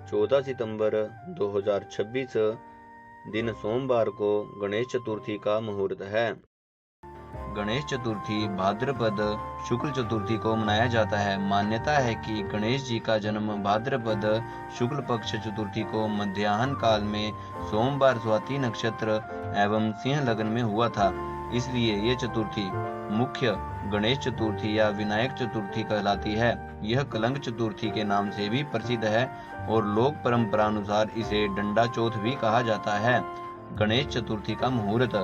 14 सितंबर 2026 दिन सोमवार को गणेश चतुर्थी का मुहूर्त है। गणेश चतुर्थी भाद्रपद शुक्ल चतुर्थी को मनाया जाता है। मान्यता है कि गणेश जी का जन्म भाद्रपद शुक्ल पक्ष चतुर्थी को मध्याह्न काल में सोमवार स्वाति नक्षत्र एवं सिंह लग्न में हुआ था। इसलिए ये चतुर्थी मुख्य गणेश चतुर्थी या विनायक चतुर्थी कहलाती है। यह कलंक चतुर्थी के नाम से भी प्रसिद्ध है और लोक परंपरा अनुसार इसे डंडा चौथ भी कहा जाता है। गणेश चतुर्थी का मुहूर्त।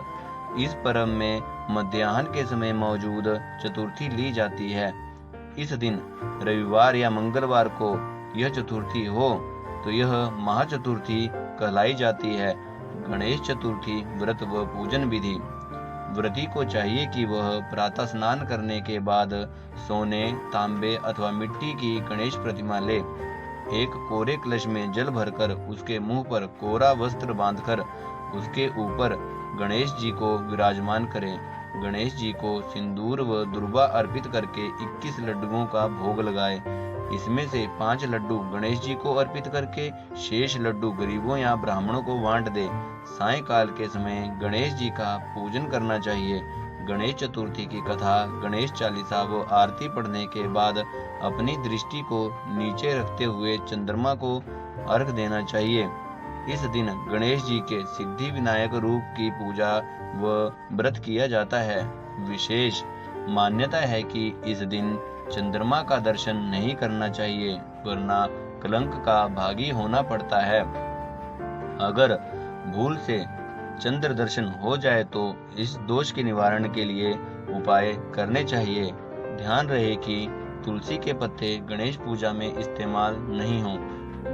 इस पर्व में मध्याह्न के समय मौजूद चतुर्थी ली जाती है। इस दिन रविवार या मंगलवार को यह चतुर्थी हो तो यह महाचतुर्थी कहलाई जाती है। गणेश चतुर्थी व्रत व पूजन विधि। व्रती को चाहिए कि वह प्रातः स्नान करने के बाद सोने, तांबे अथवा मिट्टी की गणेश प्रतिमा ले। एक कोरे कलश में जल भरकर उसके मुंह पर कोरा वस्त्र बांधकर उसके ऊपर गणेश जी को विराजमान करें। गणेश जी को सिंदूर व दुर्वा अर्पित करके 21 लड्डुओं का भोग लगाए। इसमें से 5 लड्डू गणेश जी को अर्पित करके शेष लड्डू गरीबों या ब्राह्मणों को बांट दे। सायंकाल के समय गणेश जी का पूजन करना चाहिए। गणेश चतुर्थी की कथा, गणेश चालीसा व आरती पढ़ने के बाद अपनी दृष्टि को नीचे रखते हुए चंद्रमा को अर्घ देना चाहिए। इस दिन गणेश जी के सिद्धि विनायक रूप की पूजा व व्रत किया जाता है। विशेष मान्यता है कि इस दिन चंद्रमा का दर्शन नहीं करना चाहिए वरना कलंक का भागी होना पड़ता है। अगर भूल से चंद्र दर्शन हो जाए तो इस दोष के निवारण के लिए उपाय करने चाहिए। ध्यान रहे कि तुलसी के पत्ते गणेश पूजा में इस्तेमाल नहीं हों।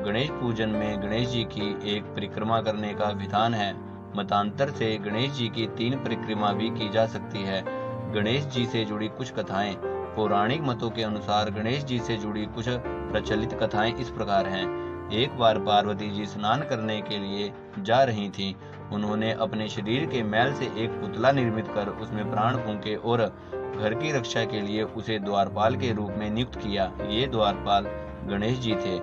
गणेश पूजन में गणेश जी की एक परिक्रमा करने का विधान है। मतांतर से गणेश जी की 3 परिक्रमा भी की जा सकती है। गणेश जी से जुड़ी कुछ कथाएं। पौराणिक मतों के अनुसार गणेश जी से जुड़ी कुछ प्रचलित कथाएं इस प्रकार हैं। एक बार पार्वती जी स्नान करने के लिए जा रही थीं। उन्होंने अपने शरीर के मैल से एक पुतला निर्मित कर उसमें प्राण फूंके और घर की रक्षा के लिए उसे द्वारपाल के रूप में नियुक्त किया। ये द्वारपाल गणेश जी थे।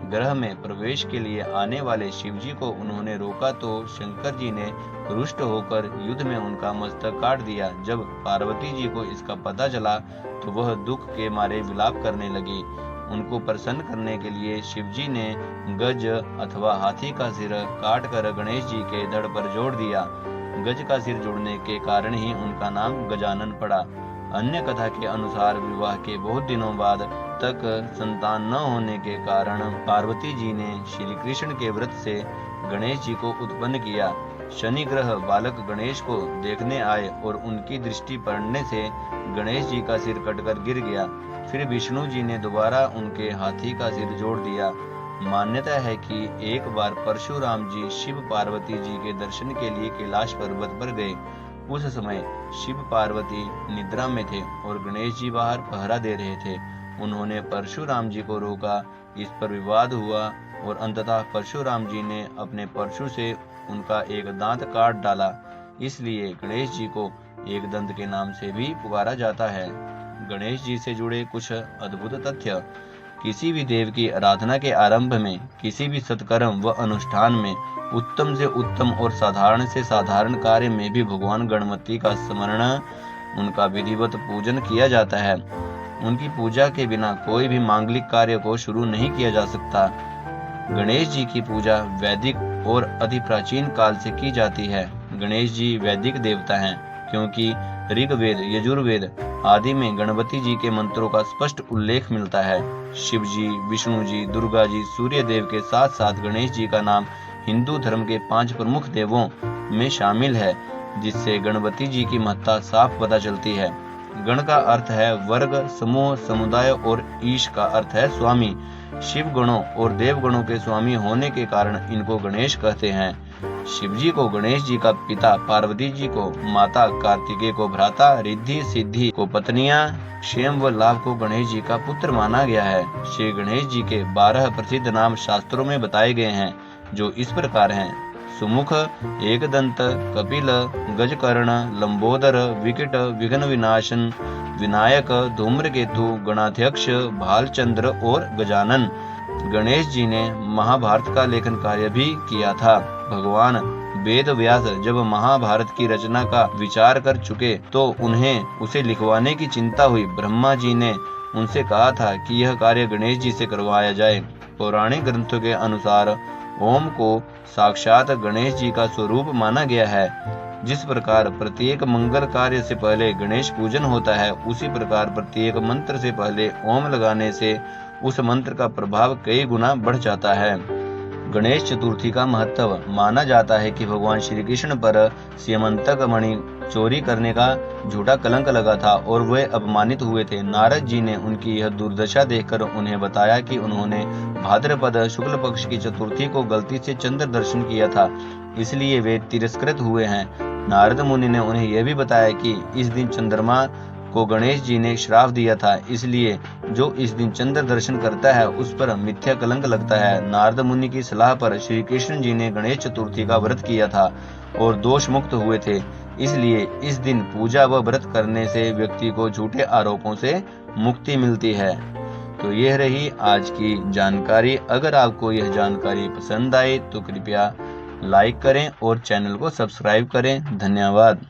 ग्रह में प्रवेश के लिए आने वाले शिव जी को उन्होंने रोका तो शंकर जी ने रुष्ट होकर युद्ध में उनका मस्तक काट दिया। जब पार्वती जी को इसका पता चला तो वह दुख के मारे विलाप करने लगी। उनको प्रसन्न करने के लिए शिव जी ने गज अथवा हाथी का सिर काट कर गणेश जी के धड़ पर जोड़ दिया। गज का सिर जोड़ने के कारण ही उनका नाम गजानन पड़ा। अन्य कथा के अनुसार विवाह के बहुत दिनों बाद तक संतान न होने के कारण पार्वती जी ने श्री कृष्ण के व्रत से गणेश जी को उत्पन्न किया। शनि ग्रह बालक गणेश को देखने आए और उनकी दृष्टि पड़ने से गणेश जी का सिर कटकर गिर गया। फिर विष्णु जी ने दोबारा उनके हाथी का सिर जोड़ दिया। मान्यता है कि एक बार परशुराम जी शिव पार्वती जी के दर्शन के लिए कैलाश पर्वत पर गए। उस समय शिव पार्वती निद्रा में थे और गणेश जी बाहर पहरा दे रहे थे। उन्होंने परशुराम जी को रोका। इस पर विवाद हुआ और अंततः परशुराम जी ने अपने परशु से उनका एक दांत काट डाला। इसलिए गणेश जी को एक दंत के नाम से भी पुकारा जाता है। गणेश जी से जुड़े कुछ अद्भुत तथ्य। किसी भी देव की आराधना के आरंभ में, किसी भी सत्कर्म व अनुष्ठान में, उत्तम से उत्तम और साधारण से साधारण कार्य में भी भगवान गणपति का स्मरण, उनका विधिवत पूजन किया जाता है। उनकी पूजा के बिना कोई भी मांगलिक कार्य को शुरू नहीं किया जा सकता। गणेश जी की पूजा वैदिक और अति प्राचीन काल से की जाती है। गणेश जी वैदिक देवता हैं क्योंकि ऋग्वेद, यजुर्वेद आदि में गणपति जी के मंत्रों का स्पष्ट उल्लेख मिलता है। शिव जी, विष्णु जी, दुर्गा जी, सूर्य देव के साथ साथ गणेश जी का नाम हिंदू धर्म के 5 प्रमुख देवों में शामिल है, जिससे गणपति जी की महत्ता साफ पता चलती है। गण का अर्थ है वर्ग, समूह, समुदाय और ईश का अर्थ है स्वामी। शिव गणों और देव गणों के स्वामी होने के कारण इनको गणेश कहते हैं। शिव जी को गणेश जी का पिता, पार्वती जी को माता, कार्तिकेय को भ्राता, रिद्धि सिद्धि को पत्नियां, क्षेम व लाभ को गणेश जी का पुत्र माना गया है। श्री गणेश जी के 12 प्रसिद्ध नाम शास्त्रों में बताए गए हैं, जो इस प्रकार हैं: सुमुख, एकदंत, कपिल, गजकर्ण, लंबोदर, विकट, विघ्न विनाशन, विनायक, धूम्रकेतु, गणाध्यक्ष, भालचंद्र और गजानन। गणेश जी ने महाभारत का लेखन कार्य भी किया था। भगवान वेद व्यास जब महाभारत की रचना का विचार कर चुके तो उन्हें उसे लिखवाने की चिंता हुई। ब्रह्मा जी ने उनसे कहा था कि यह कार्य गणेश जी से करवाया जाए। पौराणिक ग्रंथों के अनुसार ओम को साक्षात गणेश जी का स्वरूप माना गया है। जिस प्रकार प्रत्येक मंगल कार्य से पहले गणेश पूजन होता है, उसी प्रकार प्रत्येक मंत्र से पहले ओम लगाने से उस मंत्र का प्रभाव कई गुना बढ़ जाता है। गणेश चतुर्थी का महत्व माना जाता है कि भगवान श्री कृष्ण पर स्यमंतक मणि चोरी करने का झूठा कलंक लगा था और वे अपमानित हुए थे। नारद जी ने उनकी यह दुर्दशा देखकर उन्हें बताया कि उन्होंने भाद्रपद शुक्ल पक्ष की चतुर्थी को गलती से चंद्र दर्शन किया था, इसलिए वे तिरस्कृत हुए हैं। नारद मुनि ने उन्हें यह भी बताया कि इस दिन चंद्रमा को गणेश जी ने श्राप दिया था, इसलिए जो इस दिन चंद्र दर्शन करता है उस पर मिथ्या कलंक लगता है। नारद मुनि की सलाह पर श्री कृष्ण जी ने गणेश चतुर्थी का व्रत किया था और दोष मुक्त हुए थे। इसलिए इस दिन पूजा व व्रत करने से व्यक्ति को झूठे आरोपों से मुक्ति मिलती है। तो यह रही आज की जानकारी। अगर आपको यह जानकारी पसंद आए तो कृपया लाइक करें और चैनल को सब्सक्राइब करें। धन्यवाद।